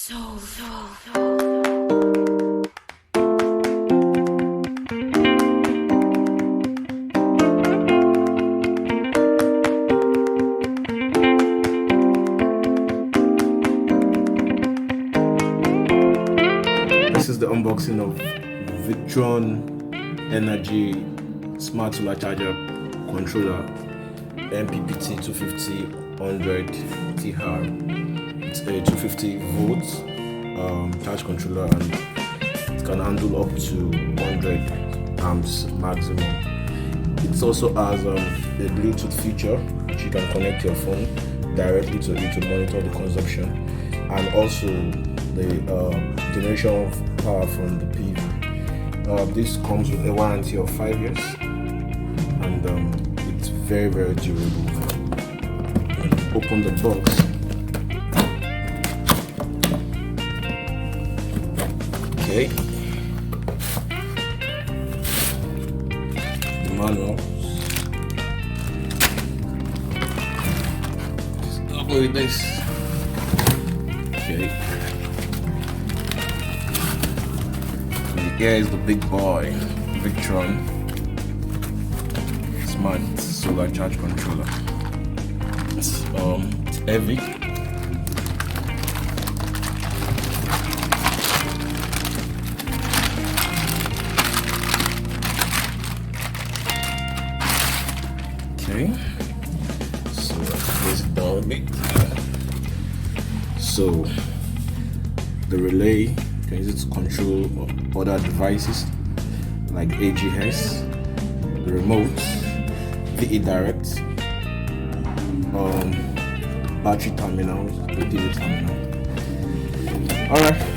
This is the unboxing of Victron Energy Smart Solar Charger Controller MPPT 250 TR. It's a 250 volts charge controller, and it can handle up to 100 amps maximum. It also has a Bluetooth feature which you can connect your phone directly to it to monitor the consumption, and also the generation of power from the PV. This comes with a warranty of 5 years, and it's very durable. Open the box. Okay. The manual. Just go with this. Okay. Here is the big boy, Victron Smart Solar Charge Controller. It's heavy. Okay, so let's down a bit. So the relay, you can use it to control other devices like AGS, the remote, VE Direct, battery terminals, the DV terminal. Alright.